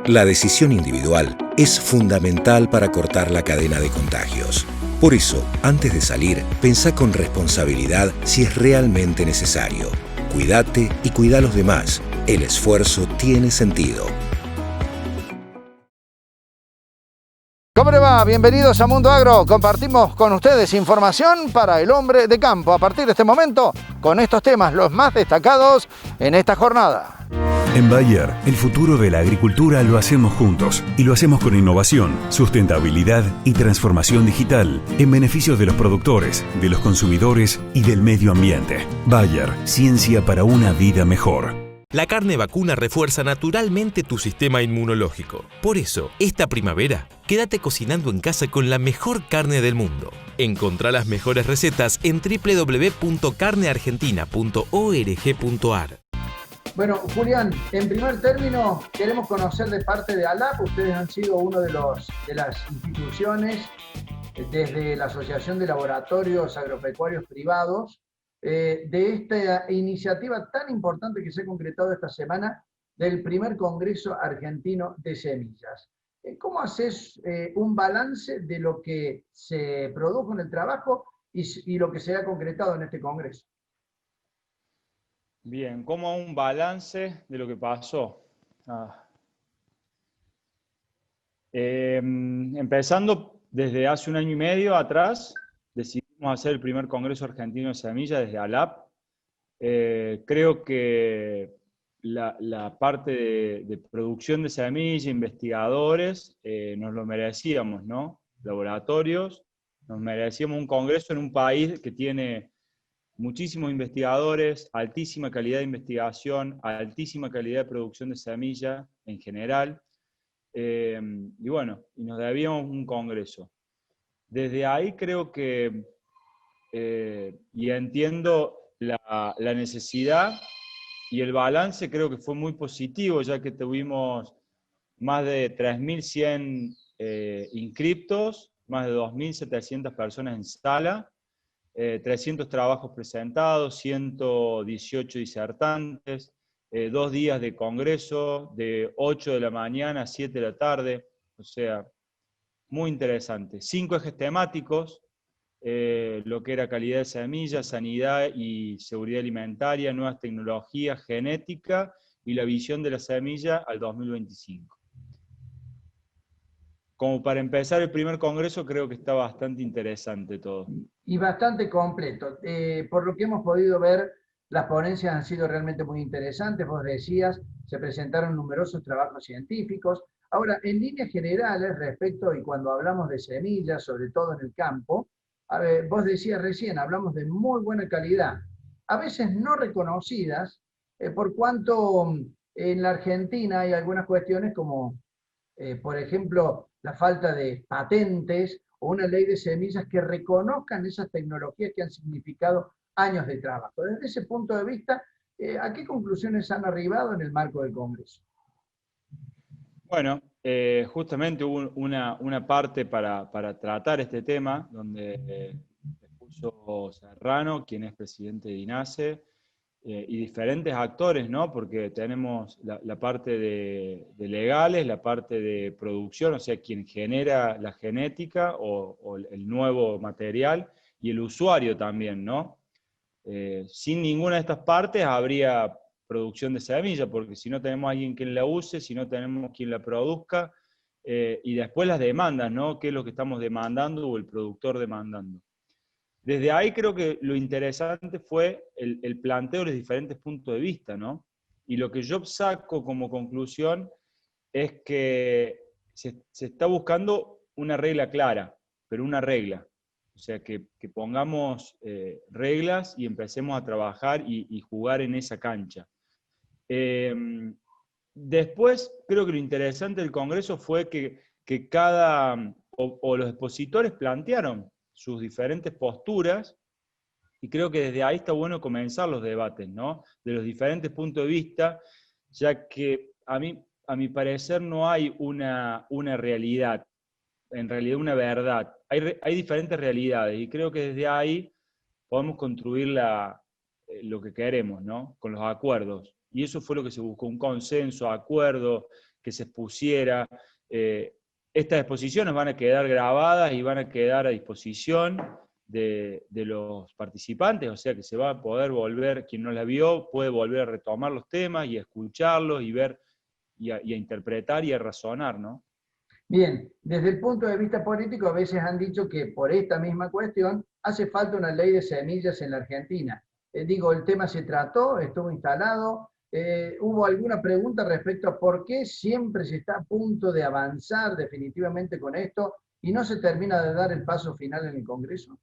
La decisión individual es fundamental para cortar la cadena de contagios. Por eso, antes de salir, pensá con responsabilidad si es realmente necesario. Cuídate y cuida a los demás. El esfuerzo tiene sentido. ¿Cómo le va? Bienvenidos a Mundo Agro. Compartimos con ustedes información para el hombre de campo. A partir de este momento, con estos temas, los más destacados en esta jornada. En Bayer, el futuro de la agricultura lo hacemos juntos y lo hacemos con innovación, sustentabilidad y transformación digital en beneficio de los productores, de los consumidores y del medio ambiente. Bayer, ciencia para una vida mejor. La carne vacuna refuerza naturalmente tu sistema inmunológico. Por eso, esta primavera, quédate cocinando en casa con la mejor carne del mundo. Encontrá las mejores recetas en www.carneargentina.org.ar. Bueno, Julián, en primer término, queremos conocer de parte de ALAP. Ustedes han sido uno de las instituciones desde la Asociación de Laboratorios Agropecuarios Privados de esta iniciativa tan importante que se ha concretado esta semana del primer Congreso Argentino de Semillas. ¿Cómo haces un balance de lo que se produjo en el trabajo y lo que se ha concretado en este Congreso? Bien, ¿cómo un balance de lo que pasó? Empezando desde hace 1 año y medio atrás, decidimos hacer el primer Congreso Argentino de Semillas desde ALAP. Creo que la parte de producción de semillas, investigadores, nos lo merecíamos, ¿no? Laboratorios, nos merecíamos un congreso en un país que tiene muchísimos investigadores, altísima calidad de investigación, altísima calidad de producción de semilla en general, y bueno, y nos debíamos un congreso. Desde ahí creo que, y entiendo la necesidad y el balance creo que fue muy positivo, ya que tuvimos más de 3.100 inscriptos, más de 2.700 personas en sala, 300 trabajos presentados, 118 disertantes, 2 días de congreso, de 8 de la mañana a 7 de la tarde, o sea, muy interesante. 5 ejes temáticos, lo que era calidad de semillas, sanidad y seguridad alimentaria, nuevas tecnologías, genética y la visión de la semilla al 2025. Como para empezar el primer congreso, creo que está bastante interesante todo. Y bastante completo. Por lo que hemos podido ver, las ponencias han sido realmente muy interesantes. Vos decías, se presentaron numerosos trabajos científicos. Ahora, en líneas generales, respecto, y cuando hablamos de semillas, sobre todo en el campo, vos decías recién, hablamos de muy buena calidad, a veces no reconocidas, por cuanto en la Argentina hay algunas cuestiones como, por ejemplo, la falta de patentes o una ley de semillas que reconozcan esas tecnologías que han significado años de trabajo. Desde ese punto de vista, ¿a qué conclusiones han arribado en el marco del Congreso? Bueno, justamente hubo una parte para tratar este tema, donde expuso Serrano, quien es presidente de INASE, y diferentes actores, ¿no? Porque tenemos la parte de legales, la parte de producción, o sea, quien genera la genética o el nuevo material, y el usuario también, ¿no? Sin ninguna de estas partes habría producción de semilla, porque si no tenemos a alguien quien la use, si no tenemos quien la produzca, y después las demandas, ¿no? ¿Qué es lo que estamos demandando o el productor demandando? Desde ahí creo que lo interesante fue el planteo de los diferentes puntos de vista, ¿no? Y lo que yo saco como conclusión es que se está buscando una regla clara, pero una regla. O sea, que pongamos reglas y empecemos a trabajar y jugar en esa cancha. Después, creo que lo interesante del Congreso fue que los expositores plantearon sus diferentes posturas, y creo que desde ahí está bueno comenzar los debates, ¿no? De los diferentes puntos de vista, ya que a mi parecer no hay una realidad, en realidad una verdad. Hay diferentes realidades, y creo que desde ahí podemos construir lo que queremos, ¿no? Con los acuerdos. Y eso fue lo que se buscó, un consenso, acuerdo, que se expusiera. Estas exposiciones van a quedar grabadas y van a quedar a disposición de los participantes, o sea que se va a poder volver, quien no la vio, puede volver a retomar los temas y a escucharlos y ver, y a interpretar y a razonar, ¿no? Bien, desde el punto de vista político, a veces han dicho que por esta misma cuestión hace falta una ley de semillas en la Argentina. Digo, el tema se trató, estuvo instalado. ¿Hubo alguna pregunta respecto a por qué siempre se está a punto de avanzar definitivamente con esto y no se termina de dar el paso final en el Congreso?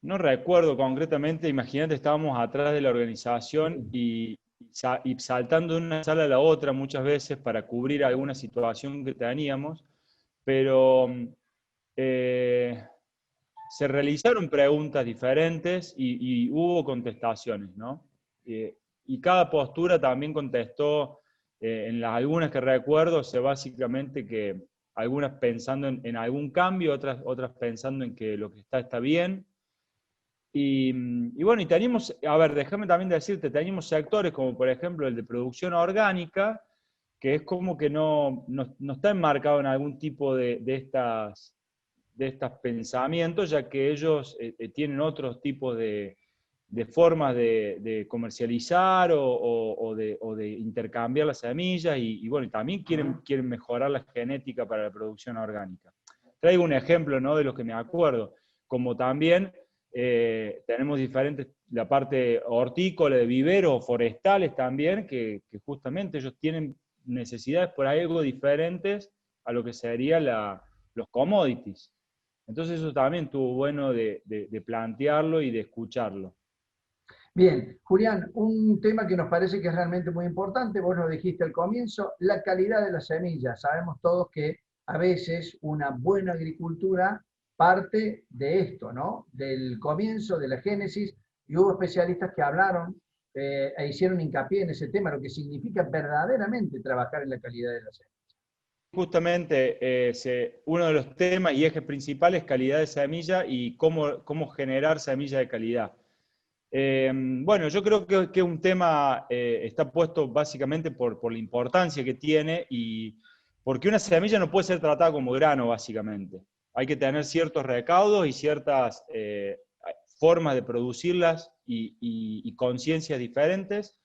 No recuerdo concretamente, imagínate, estábamos atrás de la organización y saltando de una sala a la otra muchas veces para cubrir alguna situación que teníamos, pero se realizaron preguntas diferentes y hubo contestaciones, ¿no? Y cada postura también contestó, algunas que recuerdo, básicamente que algunas pensando en algún cambio, otras pensando en que lo que está bien. Y bueno, y teníamos, a ver, déjame también decirte, teníamos sectores como por ejemplo el de producción orgánica, que es como que no está enmarcado en algún tipo de estos pensamientos, ya que ellos tienen otros tipos de formas de comercializar o de intercambiar las semillas, y bueno, también quieren mejorar la genética para la producción orgánica. Traigo un ejemplo, ¿no?, de lo que me acuerdo, como también tenemos diferentes, la parte hortícola, de viveros, forestales también, que justamente ellos tienen necesidades por algo diferentes a lo que serían los commodities. Entonces eso también estuvo bueno de plantearlo y de escucharlo. Bien, Julián, un tema que nos parece que es realmente muy importante, vos lo dijiste al comienzo, la calidad de las semillas. Sabemos todos que a veces una buena agricultura parte de esto, ¿no? Del comienzo, de la génesis, y hubo especialistas que hablaron e hicieron hincapié en ese tema, lo que significa verdaderamente trabajar en la calidad de las semillas. Justamente uno de los temas y ejes principales es calidad de semilla y cómo generar semilla de calidad. Bueno, yo creo que un tema está puesto básicamente por la importancia que tiene, y porque una semilla no puede ser tratada como grano, básicamente. Hay que tener ciertos recaudos y ciertas formas de producirlas y conciencias diferentes.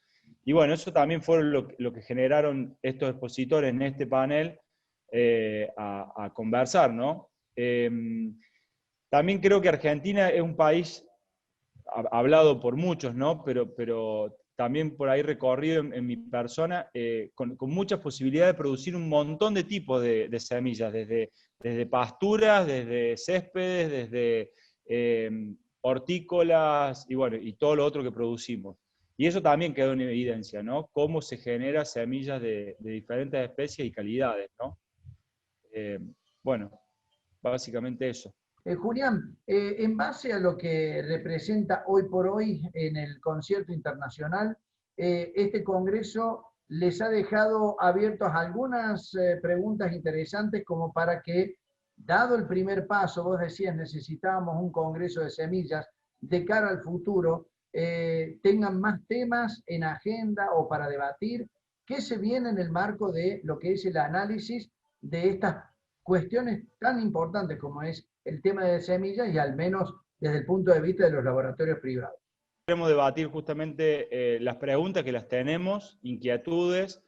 Y bueno, eso también fue lo que generaron estos expositores en este panel a conversar, ¿no? También creo que Argentina es un país hablado por muchos, ¿no? Pero también por ahí recorrido en mi persona, con muchas posibilidades de producir un montón de tipos de semillas, desde pasturas, desde céspedes, desde hortícolas, y bueno, y todo lo otro que producimos. Y eso también quedó en evidencia, ¿no? Cómo se genera semillas de diferentes especies y calidades, ¿no? Bueno, básicamente eso. Julián, en base a lo que representa hoy por hoy en el concierto internacional, este congreso les ha dejado abiertos algunas preguntas interesantes como para que, dado el primer paso, vos decías necesitábamos un congreso de semillas de cara al futuro, tengan más temas en agenda o para debatir. ¿Qué se viene en el marco de lo que es el análisis de estas cuestiones tan importantes como es el tema de semillas, y al menos desde el punto de vista de los laboratorios privados? Queremos debatir justamente las preguntas que las tenemos, inquietudes,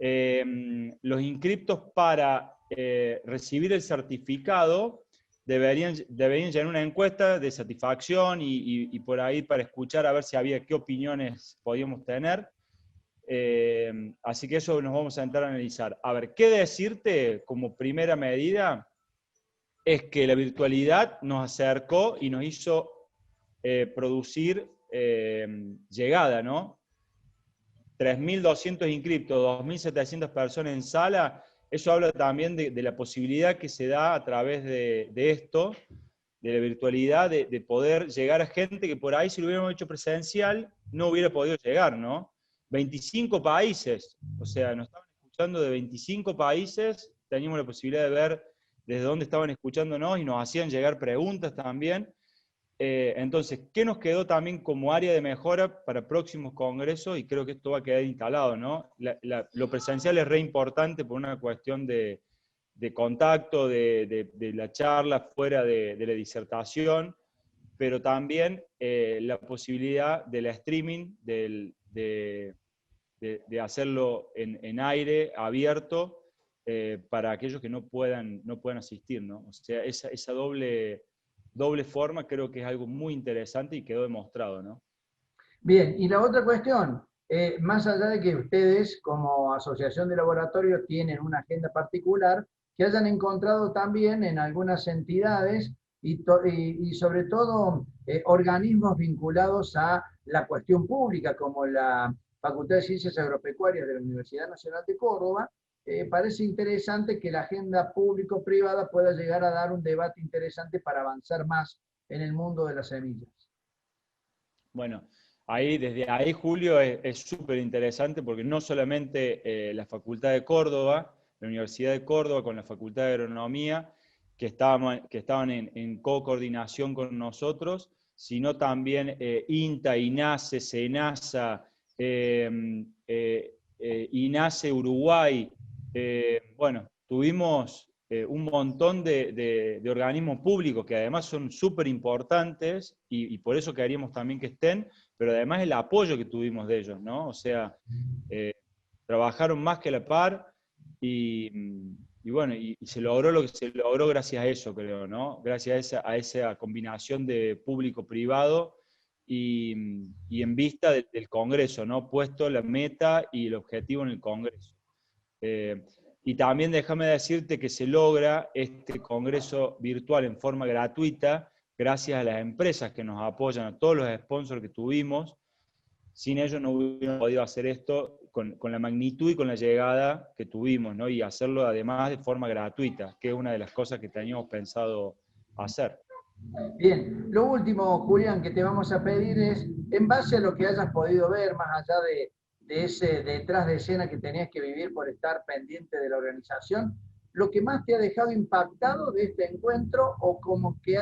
los inscriptos para recibir el certificado deberían llenar una encuesta de satisfacción y por ahí para escuchar a ver si había qué opiniones podíamos tener. Así que eso nos vamos a entrar a analizar. A ver, ¿qué decirte como primera medida? Es que la virtualidad nos acercó y nos hizo producir llegada, ¿no? 3.200 inscriptos, 2.700 personas en sala. Eso habla también de la posibilidad que se da a través de esto, de la virtualidad, de poder llegar a gente que por ahí, si lo hubiéramos hecho presencial, no hubiera podido llegar, ¿no? 25 países, o sea, nos estaban escuchando de 25 países, teníamos la posibilidad de ver desde dónde estaban escuchándonos y nos hacían llegar preguntas también. Entonces, ¿qué nos quedó también como área de mejora para próximos congresos? Y creo que esto va a quedar instalado, ¿no? Lo presencial es re importante por una cuestión de contacto, de la charla fuera de la disertación, pero también la posibilidad de la streaming, de hacerlo en aire abierto para aquellos que no puedan asistir, ¿no? O sea, esa doble forma creo que es algo muy interesante y quedó demostrado, ¿no? Bien, y la otra cuestión, más allá de que ustedes como asociación de laboratorios tienen una agenda particular, que hayan encontrado también en algunas entidades y sobre todo organismos vinculados a la cuestión pública, como la Facultad de Ciencias Agropecuarias de la Universidad Nacional de Córdoba, parece interesante que la agenda público-privada pueda llegar a dar un debate interesante para avanzar más en el mundo de las semillas. Bueno, desde ahí, Julio, es súper interesante porque no solamente la Facultad de Córdoba, la Universidad de Córdoba con la Facultad de Agronomía, que estaban en co-coordinación con nosotros, sino también INTA, INASE, SENASA, INASE Uruguay. Bueno, tuvimos un montón de organismos públicos que además son súper importantes y por eso queríamos también que estén, pero además el apoyo que tuvimos de ellos, ¿no? O sea, trabajaron más que a la par y bueno, y se logró lo que se logró gracias a eso, creo, ¿no? Gracias a esa combinación de público-privado y en vista del Congreso, ¿no? Puesto la meta y el objetivo en el Congreso. Y también déjame decirte que se logra este congreso virtual en forma gratuita gracias a las empresas que nos apoyan, a todos los sponsors que tuvimos. Sin ellos no hubiéramos podido hacer esto con la magnitud y con la llegada que tuvimos, ¿no? Y hacerlo además de forma gratuita, que es una de las cosas que teníamos pensado hacer. Bien, lo último, Julián, que te vamos a pedir es, en base a lo que hayas podido ver, más allá de ese detrás de escena que tenías que vivir por estar pendiente de la organización, lo que más te ha dejado impactado de este encuentro o como que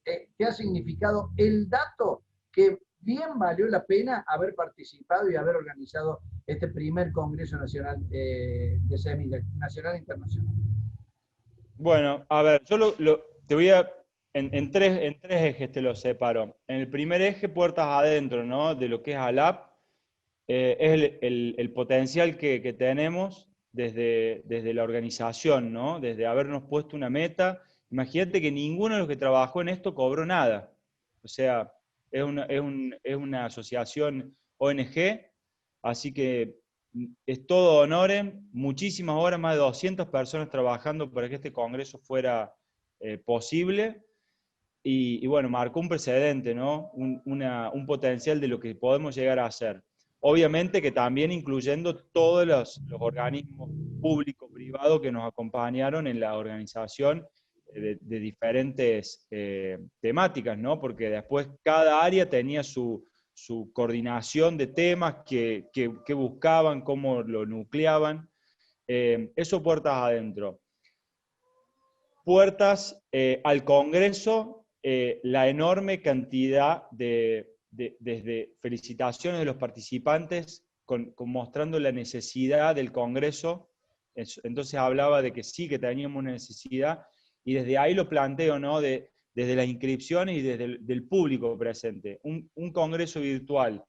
te ha significado el dato que bien valió la pena haber participado y haber organizado este primer Congreso Nacional de Semillas, nacional e internacional. Bueno, a ver, yo te voy a... En tres ejes te lo separo. En el primer eje, puertas adentro, ¿no? De lo que es ALAP, es el potencial que tenemos desde la organización, ¿no? Desde habernos puesto una meta. Imagínate que ninguno de los que trabajó en esto cobró nada. O sea, es una asociación ONG, así que es todo honores, muchísimas horas, más de 200 personas trabajando para que este congreso fuera posible. Y bueno, marcó un precedente, ¿no? Un potencial de lo que podemos llegar a hacer. Obviamente que también incluyendo todos los organismos públicos, privados que nos acompañaron en la organización de diferentes temáticas, ¿no? Porque después cada área tenía su coordinación de temas que buscaban, cómo lo nucleaban. Eso puertas adentro. Puertas al Congreso, la enorme cantidad desde felicitaciones de los participantes mostrando la necesidad del Congreso. Entonces hablaba de que sí, que teníamos una necesidad, y desde ahí lo planteo, ¿no? Desde las inscripciones y desde el público presente. Un Congreso virtual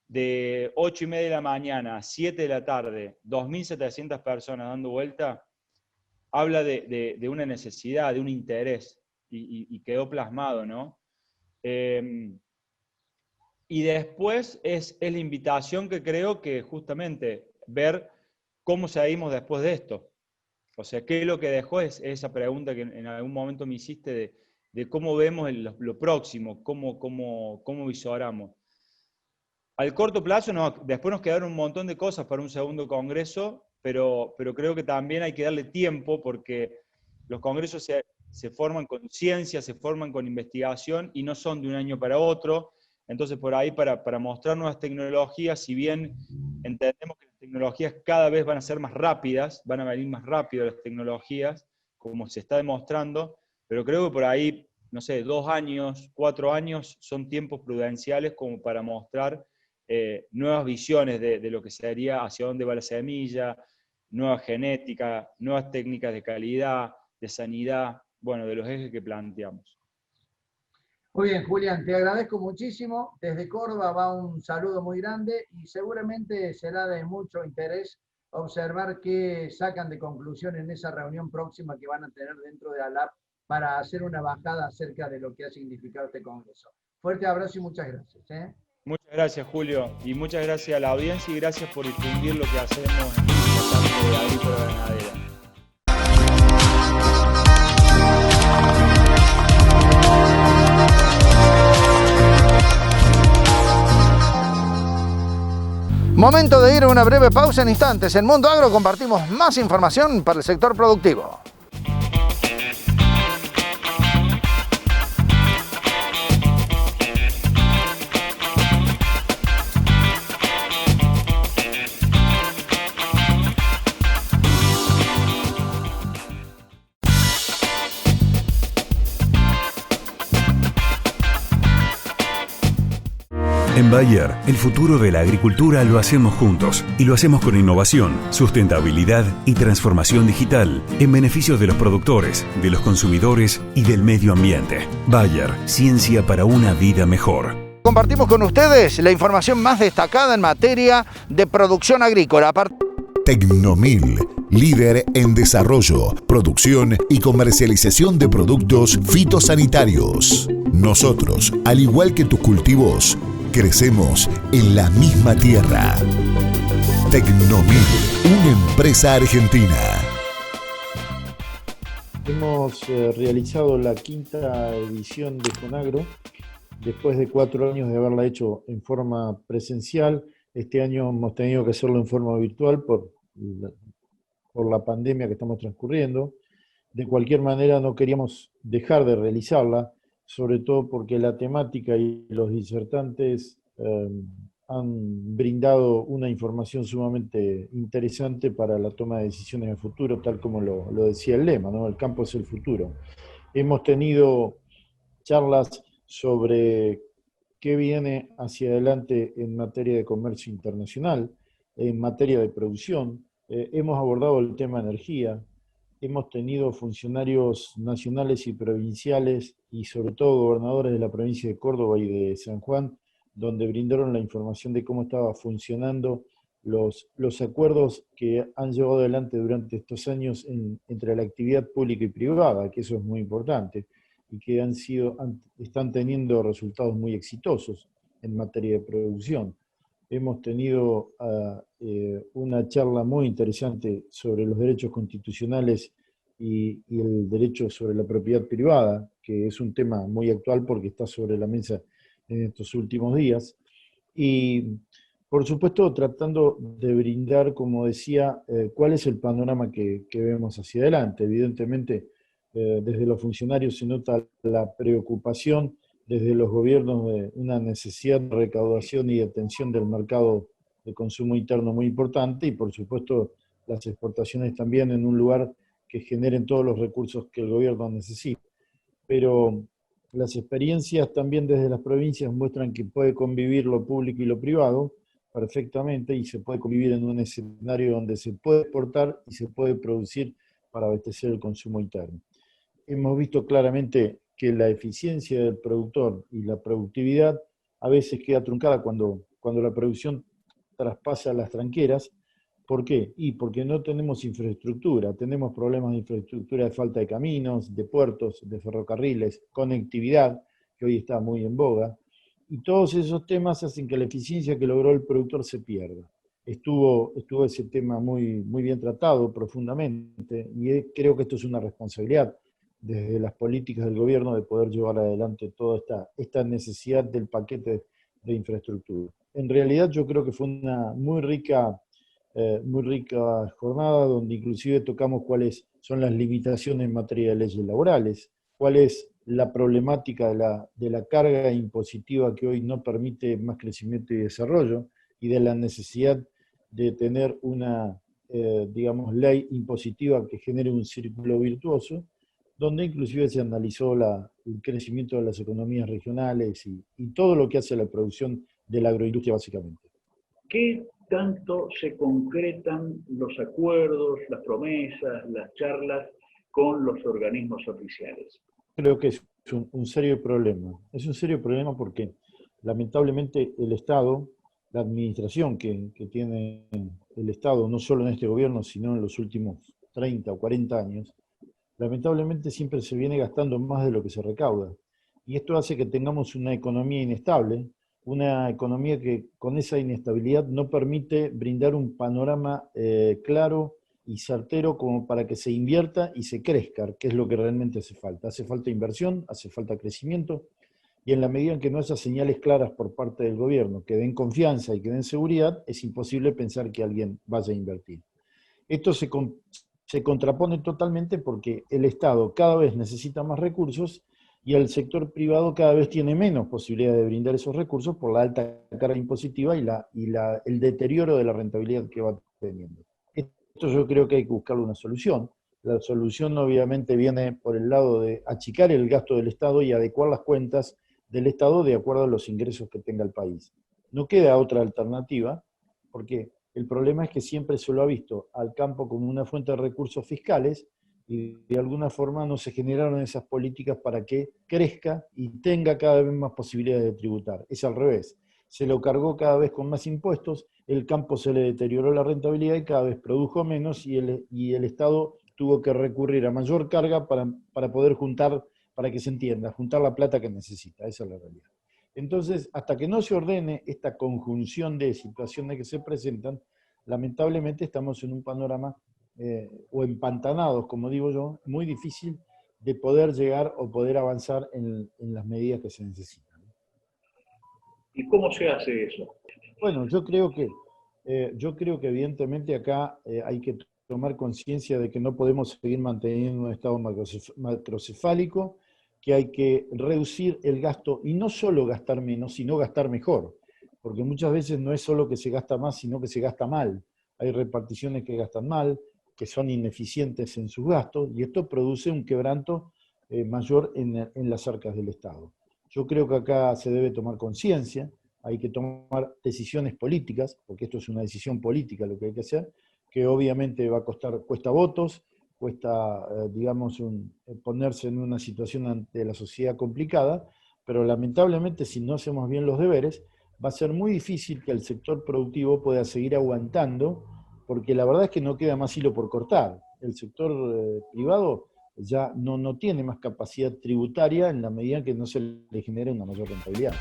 de 8:30 de la mañana a 7 de la tarde, 2.700 personas dando vuelta, habla de una necesidad, de un interés, y quedó plasmado, ¿no? Y después es la invitación que creo que justamente ver cómo seguimos después de esto. O sea, ¿qué es lo que dejó? Es esa pregunta que en algún momento me hiciste de cómo vemos lo próximo, cómo visoramos. Al corto plazo, después nos quedaron un montón de cosas para un segundo congreso, pero creo que también hay que darle tiempo porque los congresos se forman con ciencia, se forman con investigación y no son de un año para otro. Entonces, por ahí, para mostrar nuevas tecnologías, si bien entendemos que las tecnologías cada vez van a ser más rápidas, van a venir más rápido las tecnologías, como se está demostrando, pero creo que por ahí no sé, 2 años, 4 años son tiempos prudenciales como para mostrar nuevas visiones de lo que sería, hacia dónde va la semilla, nueva genética, nuevas técnicas de calidad, de sanidad, bueno, de los ejes que planteamos. Muy bien, Julián, te agradezco muchísimo. Desde Córdoba va un saludo muy grande y seguramente será de mucho interés observar qué sacan de conclusión en esa reunión próxima que van a tener dentro de ALAP para hacer una bajada acerca de lo que ha significado este congreso. Fuerte abrazo y muchas gracias. Muchas gracias, Julio, y muchas gracias a la audiencia y gracias por difundir lo que hacemos en la parte agrícola ganadera. Momento de ir a una breve pausa. En instantes. En Mundo Agro compartimos más información para el sector productivo. En Bayer, el futuro de la agricultura lo hacemos juntos y lo hacemos con innovación, sustentabilidad y transformación digital en beneficio de los productores, de los consumidores y del medio ambiente. Bayer, ciencia para una vida mejor. Compartimos con ustedes la información más destacada en materia de producción agrícola. Tecnomil, líder en desarrollo, producción y comercialización de productos fitosanitarios. Nosotros, al igual que tus cultivos, crecemos en la misma tierra. Tecnomil, una empresa argentina. Hemos realizado la 5ª edición de Conagro, después de 4 años de haberla hecho en forma presencial. Este año hemos tenido que hacerlo en forma virtual por la pandemia que estamos transcurriendo. De cualquier manera no queríamos dejar de realizarla, sobre todo porque la temática y los disertantes han brindado una información sumamente interesante para la toma de decisiones de futuro, tal como lo decía el lema, ¿no? El campo es el futuro. Hemos tenido charlas sobre qué viene hacia adelante en materia de comercio internacional, en materia de producción. Hemos abordado el tema energía. Hemos tenido funcionarios nacionales y provinciales y sobre todo gobernadores de la provincia de Córdoba y de San Juan, donde brindaron la información de cómo estaba funcionando los acuerdos que han llevado adelante durante estos años entre la actividad pública y privada, que eso es muy importante, y que están teniendo resultados muy exitosos en materia de producción. Hemos tenido una charla muy interesante sobre los derechos constitucionales y el derecho sobre la propiedad privada, que es un tema muy actual porque está sobre la mesa en estos últimos días. Y, por supuesto, tratando de brindar, como decía, cuál es el panorama que vemos hacia adelante. Evidentemente, desde los funcionarios se nota la preocupación, desde los gobiernos de una necesidad de recaudación y de atención del mercado de consumo interno muy importante y por supuesto las exportaciones también en un lugar que generen todos los recursos que el gobierno necesita. Pero las experiencias también desde las provincias muestran que puede convivir lo público y lo privado perfectamente y se puede convivir en un escenario donde se puede exportar y se puede producir para abastecer el consumo interno. Hemos visto claramente que la eficiencia del productor y la productividad a veces queda truncada cuando la producción traspasa las tranqueras. ¿Por qué? Y porque no tenemos infraestructura, tenemos problemas de infraestructura de falta de caminos, de puertos, de ferrocarriles, conectividad, que hoy está muy en boga, y todos esos temas hacen que la eficiencia que logró el productor se pierda. Estuvo ese tema muy bien tratado profundamente, y creo que esto es una responsabilidad desde las políticas del gobierno de poder llevar adelante toda esta necesidad del paquete de infraestructura. En realidad yo creo que fue una muy rica jornada donde inclusive tocamos cuáles son las limitaciones en materia de leyes laborales, cuál es la problemática de la carga impositiva que hoy no permite más crecimiento y desarrollo y de la necesidad de tener una, ley impositiva que genere un círculo virtuoso. donde inclusive se analizó el crecimiento de las economías regionales y todo lo que hace a la producción de la agroindustria básicamente. ¿Qué tanto se concretan los acuerdos, las promesas, las charlas con los organismos oficiales? Creo que es un serio problema. Es un serio problema porque lamentablemente el Estado, la administración que tiene el Estado, no solo en este gobierno, sino en los últimos 30 o 40 años, lamentablemente siempre se viene gastando más de lo que se recauda. Y esto hace que tengamos una economía inestable, una economía que con esa inestabilidad no permite brindar un panorama claro y certero como para que se invierta y se crezca, que es lo que realmente hace falta. Hace falta inversión, hace falta crecimiento, y en la medida en que no haya señales claras por parte del gobierno que den confianza y que den seguridad, es imposible pensar que alguien vaya a invertir. Esto se contrapone totalmente porque el Estado cada vez necesita más recursos y el sector privado cada vez tiene menos posibilidad de brindar esos recursos por la alta carga impositiva y el deterioro de la rentabilidad que va teniendo. Esto yo creo que hay que buscarle una solución. La solución obviamente viene por el lado de achicar el gasto del Estado y adecuar las cuentas del Estado de acuerdo a los ingresos que tenga el país. No queda otra alternativa, porque el problema es que siempre se lo ha visto al campo como una fuente de recursos fiscales y de alguna forma no se generaron esas políticas para que crezca y tenga cada vez más posibilidades de tributar. Es al revés. Se lo cargó cada vez con más impuestos, el campo se le deterioró la rentabilidad y cada vez produjo menos y el Estado tuvo que recurrir a mayor carga para poder juntar, para que se entienda, juntar la plata que necesita. Esa es la realidad. Entonces, hasta que no se ordene esta conjunción de situaciones que se presentan, lamentablemente estamos en un panorama o empantanados, como digo yo, muy difícil de poder llegar o poder avanzar en las medidas que se necesitan. ¿Y cómo se hace eso? Bueno, yo creo que evidentemente acá hay que tomar conciencia de que no podemos seguir manteniendo un estado macrocefálico, que hay que reducir el gasto y no solo gastar menos, sino gastar mejor, porque muchas veces no es solo que se gasta más, sino que se gasta mal. Hay reparticiones que gastan mal, que son ineficientes en sus gastos, y esto produce un quebranto mayor en las arcas del Estado. Yo creo que acá se debe tomar conciencia, hay que tomar decisiones políticas, porque esto es una decisión política lo que hay que hacer, que obviamente cuesta votos, cuesta, digamos, ponerse en una situación ante la sociedad complicada, pero lamentablemente si no hacemos bien los deberes, va a ser muy difícil que el sector productivo pueda seguir aguantando, porque la verdad es que no queda más hilo por cortar. El sector privado ya no tiene más capacidad tributaria en la medida en que no se le genere una mayor rentabilidad.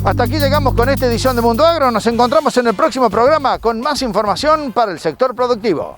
Hasta aquí llegamos con esta edición de Mundo Agro. Nos encontramos en el próximo programa con más información para el sector productivo.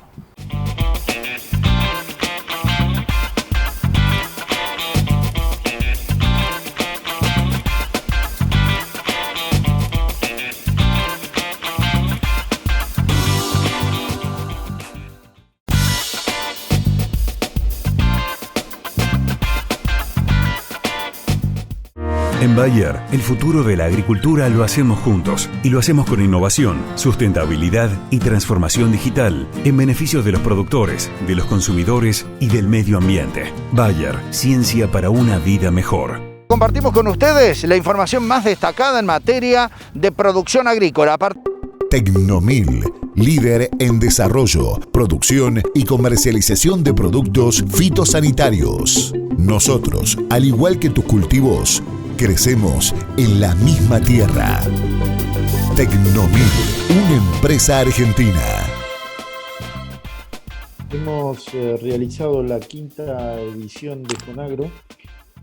En Bayer, el futuro de la agricultura lo hacemos juntos y lo hacemos con innovación, sustentabilidad y transformación digital en beneficio de los productores, de los consumidores y del medio ambiente. Bayer, ciencia para una vida mejor. Compartimos con ustedes la información más destacada en materia de producción agrícola. Tecnomil, líder en desarrollo, producción y comercialización de productos fitosanitarios. Nosotros, al igual que tus cultivos, crecemos en la misma tierra. Tecnomil, una empresa argentina. Hemos realizado la quinta edición de Conagro,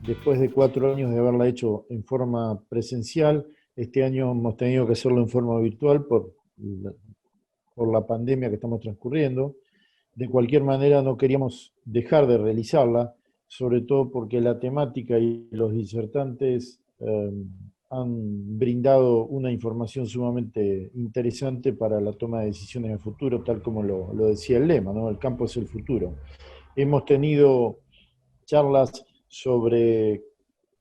después de 4 años de haberla hecho en forma presencial. Este año hemos tenido que hacerlo en forma virtual por la pandemia que estamos transcurriendo. De cualquier manera no queríamos dejar de realizarla, sobre todo porque la temática y los disertantes han brindado una información sumamente interesante para la toma de decisiones en el futuro, tal como lo decía el lema, ¿no? El campo es el futuro. Hemos tenido charlas sobre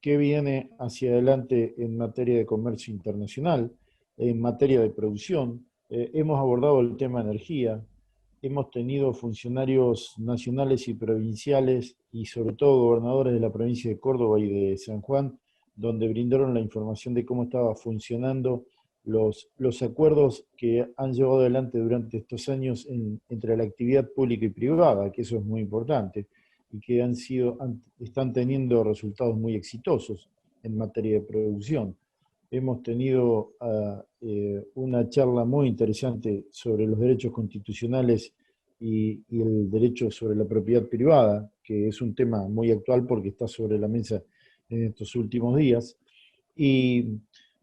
qué viene hacia adelante en materia de comercio internacional, en materia de producción. Hemos abordado el tema energía, hemos tenido funcionarios nacionales y provinciales y sobre todo gobernadores de la provincia de Córdoba y de San Juan, donde brindaron la información de cómo estaba funcionando los acuerdos que han llevado adelante durante estos años entre la actividad pública y privada, que eso es muy importante, y que están teniendo resultados muy exitosos en materia de producción. Hemos tenido una charla muy interesante sobre los derechos constitucionales y el derecho sobre la propiedad privada, que es un tema muy actual porque está sobre la mesa en estos últimos días. Y,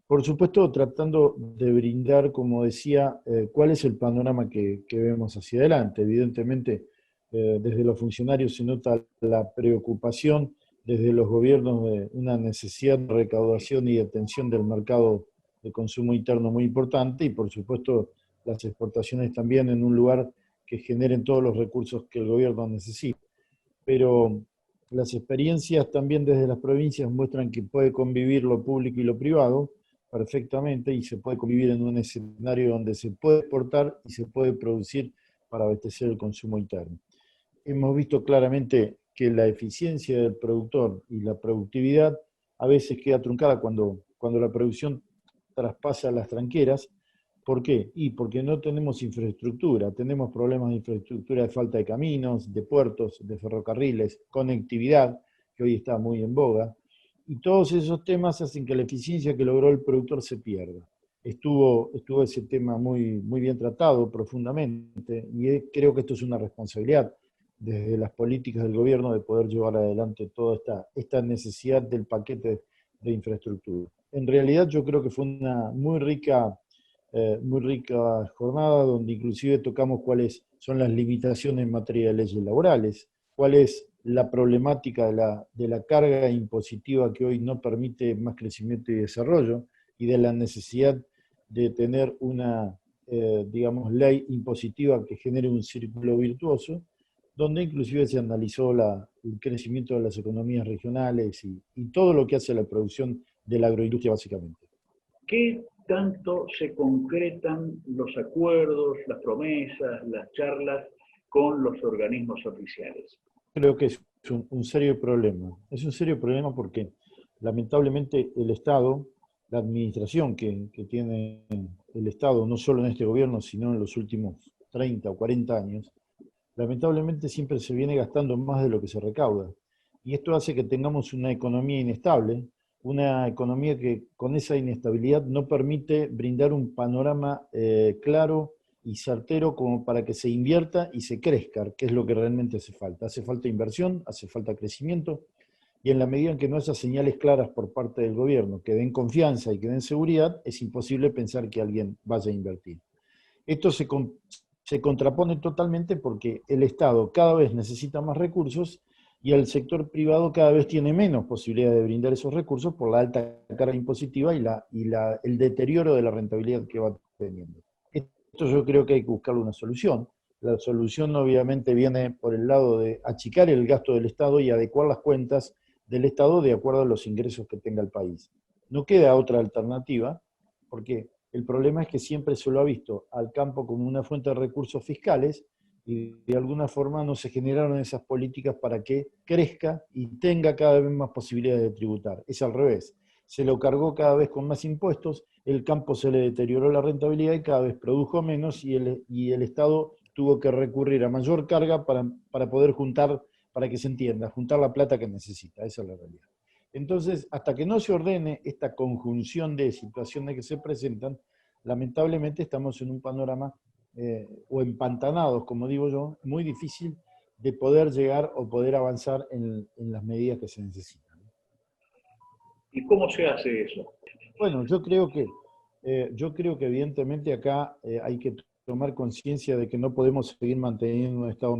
por supuesto, tratando de brindar, como decía, cuál es el panorama que vemos hacia adelante. Evidentemente, desde los funcionarios se nota la preocupación, desde los gobiernos de una necesidad de recaudación y atención del mercado de consumo interno muy importante y por supuesto las exportaciones también en un lugar que generen todos los recursos que el gobierno necesita. Pero las experiencias también desde las provincias muestran que puede convivir lo público y lo privado perfectamente y se puede convivir en un escenario donde se puede exportar y se puede producir para abastecer el consumo interno. Hemos visto claramente que la eficiencia del productor y la productividad a veces queda truncada cuando la producción traspasa las tranqueras. ¿Por qué? Y porque no tenemos infraestructura, tenemos problemas de infraestructura, de falta de caminos, de puertos, de ferrocarriles, conectividad, que hoy está muy en boga, y todos esos temas hacen que la eficiencia que logró el productor se pierda. Estuvo ese tema muy bien tratado profundamente, y creo que esto es una responsabilidad desde las políticas del gobierno de poder llevar adelante toda esta necesidad del paquete de infraestructura. En realidad yo creo que fue una muy rica jornada donde inclusive tocamos cuáles son las limitaciones en materia de leyes laborales, cuál es la problemática de la carga impositiva que hoy no permite más crecimiento y desarrollo y de la necesidad de tener una, digamos, ley impositiva que genere un círculo virtuoso, donde inclusive se analizó el crecimiento de las economías regionales y todo lo que hace a la producción de la agroindustria básicamente. ¿Qué tanto se concretan los acuerdos, las promesas, las charlas con los organismos oficiales? Creo que es un serio problema. Es un serio problema porque lamentablemente el Estado, la administración que tiene el Estado, no solo en este gobierno, sino en los últimos 30 o 40 años, lamentablemente siempre se viene gastando más de lo que se recauda. Y esto hace que tengamos una economía inestable, una economía que con esa inestabilidad no permite brindar un panorama claro y certero como para que se invierta y se crezca, que es lo que realmente hace falta. Hace falta inversión, hace falta crecimiento, y en la medida en que no haya señales claras por parte del gobierno que den confianza y que den seguridad, es imposible pensar que alguien vaya a invertir. Esto se contrapone totalmente porque el Estado cada vez necesita más recursos y el sector privado cada vez tiene menos posibilidad de brindar esos recursos por la alta carga impositiva y el deterioro de la rentabilidad que va teniendo. Esto yo creo que hay que buscarle una solución. La solución obviamente viene por el lado de achicar el gasto del Estado y adecuar las cuentas del Estado de acuerdo a los ingresos que tenga el país. No queda otra alternativa, porque el problema es que siempre se lo ha visto al campo como una fuente de recursos fiscales y de alguna forma no se generaron esas políticas para que crezca y tenga cada vez más posibilidades de tributar. Es al revés. Se lo cargó cada vez con más impuestos, el campo se le deterioró la rentabilidad y cada vez produjo menos y el Estado tuvo que recurrir a mayor carga para poder juntar, para que se entienda, juntar la plata que necesita. Esa es la realidad. Entonces, hasta que no se ordene esta conjunción de situaciones que se presentan, lamentablemente estamos en un panorama o empantanados, como digo yo, muy difícil de poder llegar o poder avanzar en las medidas que se necesitan. ¿Y cómo se hace eso? Bueno, yo creo que evidentemente acá hay que tomar conciencia de que no podemos seguir manteniendo un estado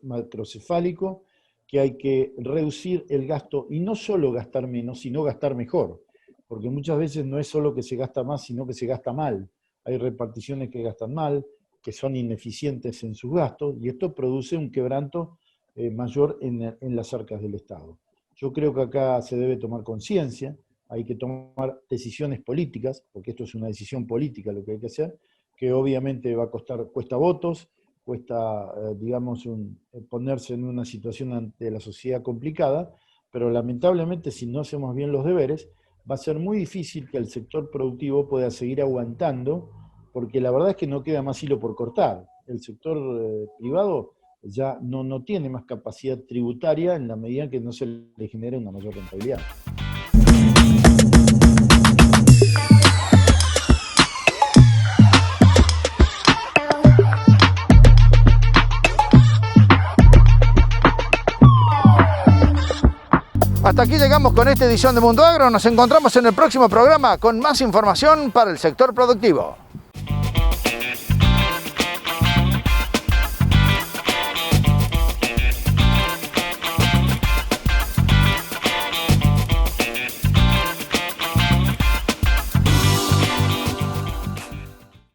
macrocefálico, que hay que reducir el gasto y no solo gastar menos, sino gastar mejor, porque muchas veces no es solo que se gasta más, sino que se gasta mal. Hay reparticiones que gastan mal, que son ineficientes en sus gastos, y esto produce un quebranto mayor en las arcas del Estado. Yo creo que acá se debe tomar conciencia, hay que tomar decisiones políticas, porque esto es una decisión política lo que hay que hacer, que obviamente cuesta votos, cuesta, digamos, ponerse en una situación ante la sociedad complicada, pero lamentablemente si no hacemos bien los deberes, va a ser muy difícil que el sector productivo pueda seguir aguantando, porque la verdad es que no queda más hilo por cortar. El sector privado ya no tiene más capacidad tributaria en la medida en que no se le genere una mayor rentabilidad. Hasta aquí llegamos con esta edición de Mundo Agro. Nos encontramos en el próximo programa con más información para el sector productivo.